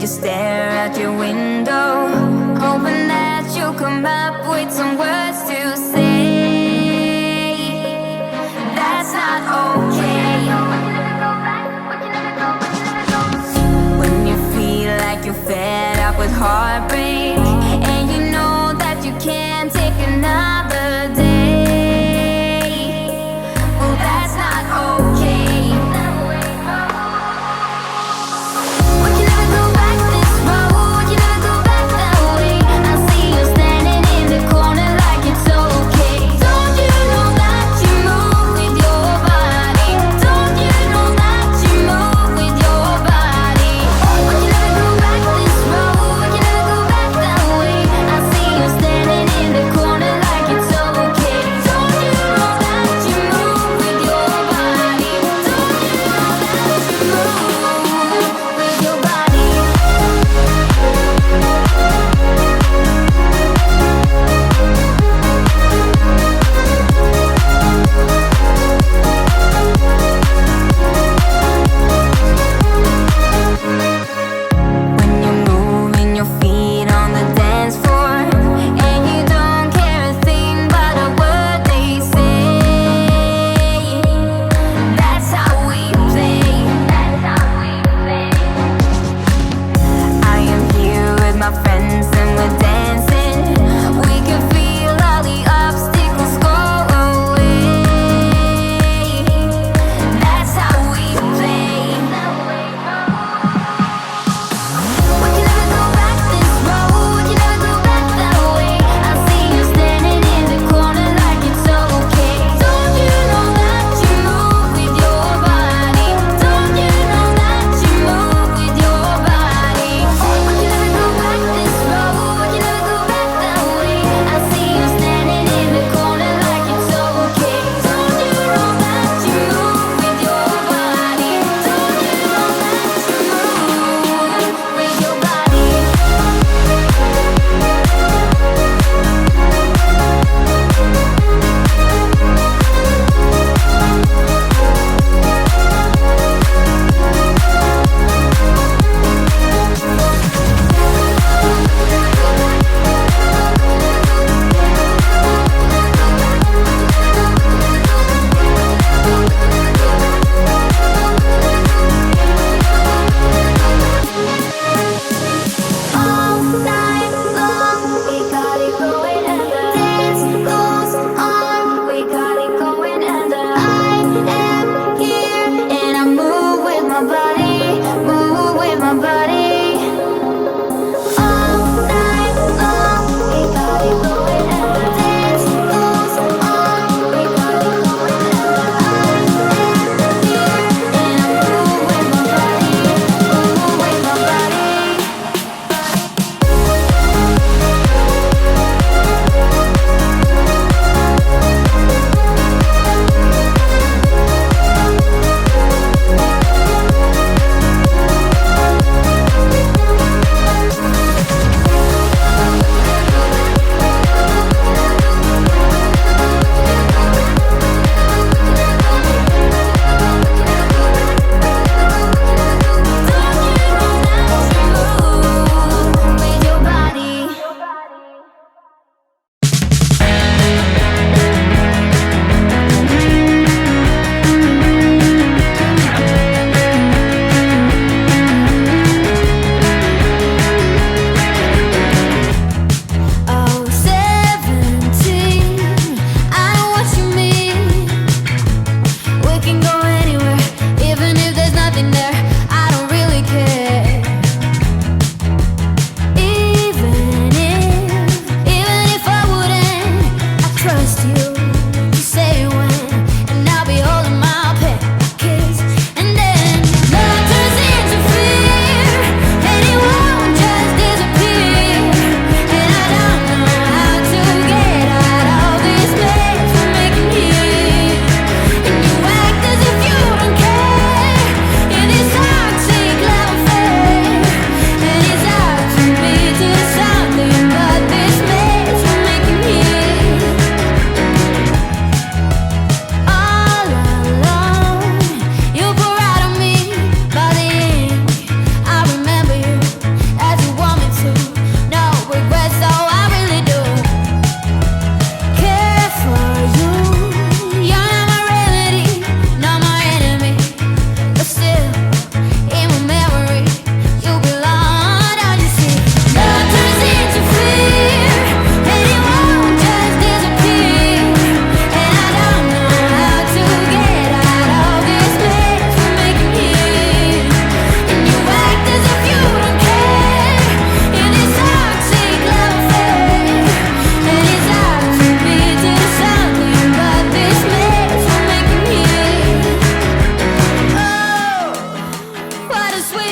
you stare out your window, hoping that you'll come up with some words to say. That's not okay. When you feel like you're fed up with heartbreak, and you know that you can't take another day, well, that's not okay. We can never go back this road, we can never go back that way. I see you standing in the corner like it's okay. Don't you know that you move with your body? Don't you know that you move with your body? We can never go back this road, we can never go back that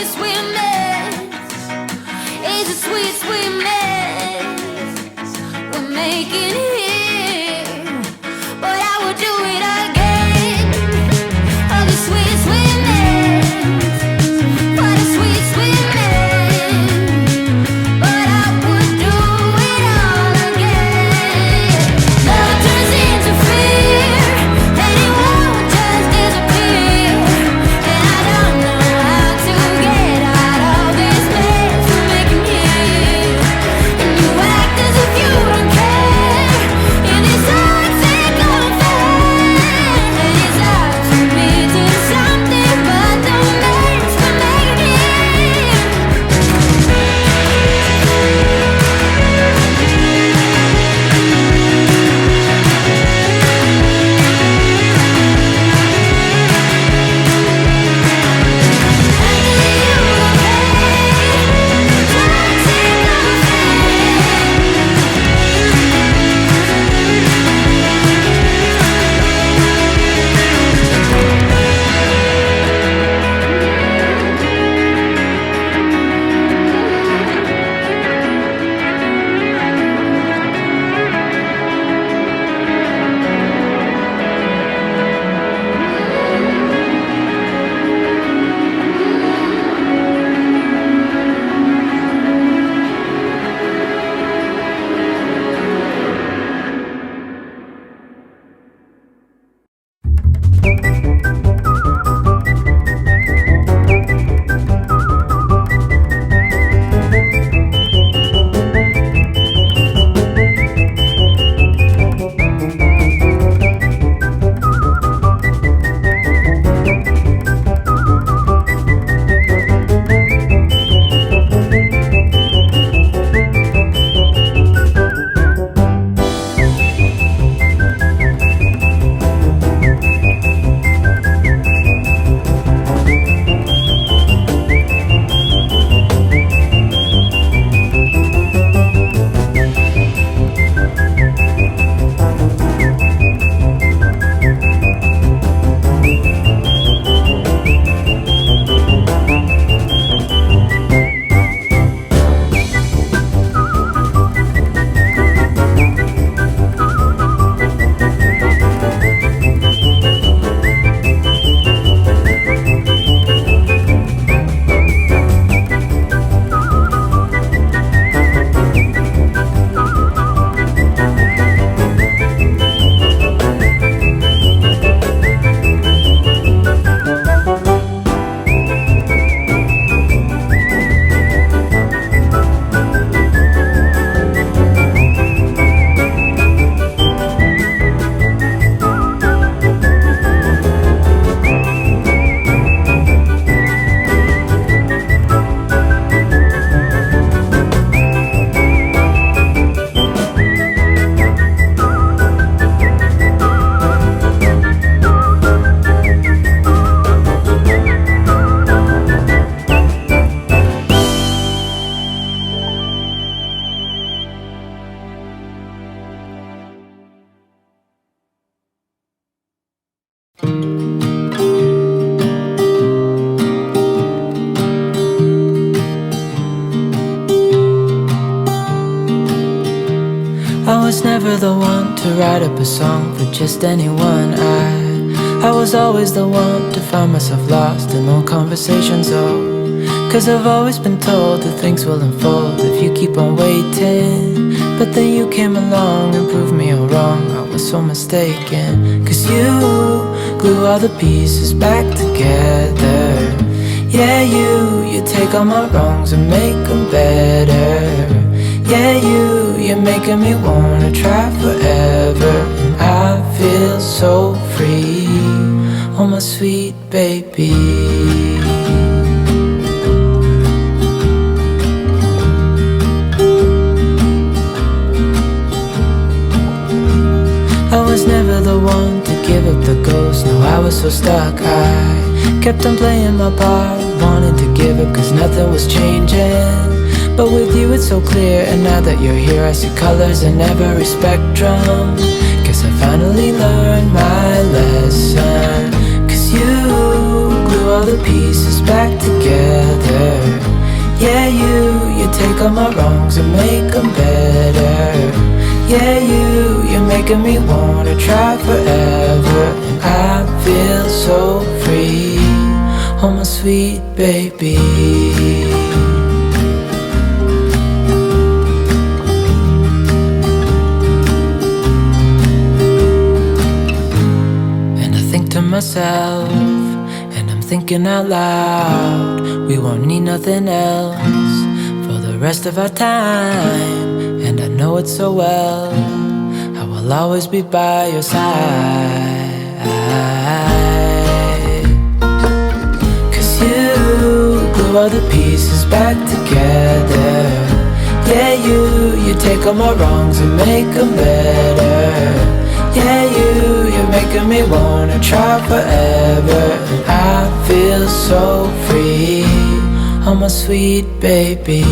sweet, sweet mess. It's a sweet, sweet mess we're making here. But I would do it again. Oh, the sweet, sweet mess. What a sweet, sweet mess. But I would do it all again. Love turns into fear, and it won't just disappear. And I don't know how to get out of this mess we're making here. And you act as if you don't care in this toxic affair. And it's up to me to do something, but the mess we're making here. I was never the one to write up a song for just anyone. I was always the one to find myself lost in long conversations. Cause I've always been told that things will unfold if you keep on waiting. But then you came along and proved me all wrong. I was so mistaken. Cause you glue all the pieces back together. Yeah, you take all my wrongs and make them better. Yeah, you're making me wanna try forever. And I feel so free, oh my sweet baby. I was never the one to give up the ghost. No, I was so stuck. I kept on playing my part, wanting to give up cause nothing was changing. But with you it's so clear, and now that you're here I see colors in every spectrum. Guess I finally learned my lesson. Cause you glue all the pieces back together. Yeah, you take all my wrongs and make them better. Yeah, you're making me wanna try forever. And I feel so free, oh my sweet baby. And I think to myself, and I'm thinking out loud, we won't need nothing else for the rest of our time. And I know it so well, I will always be by your side. 'Cause you glue all the pieces back together. Yeah, you take all my wrongs and make them better. Yeah, you're making me wanna try forever. And I feel so free, oh my sweet baby.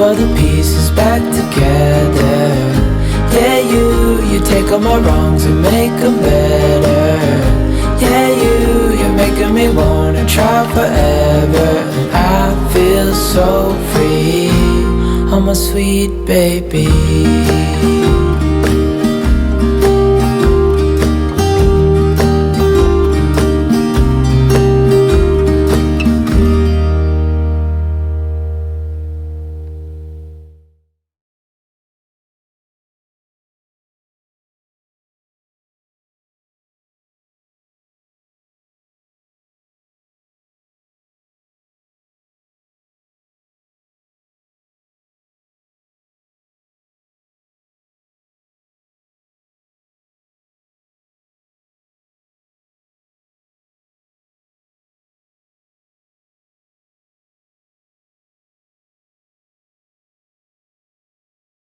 All the pieces back together. Yeah, you take all my wrongs and make them better. Yeah, you're making me wanna try forever. And I feel so free, oh my sweet baby.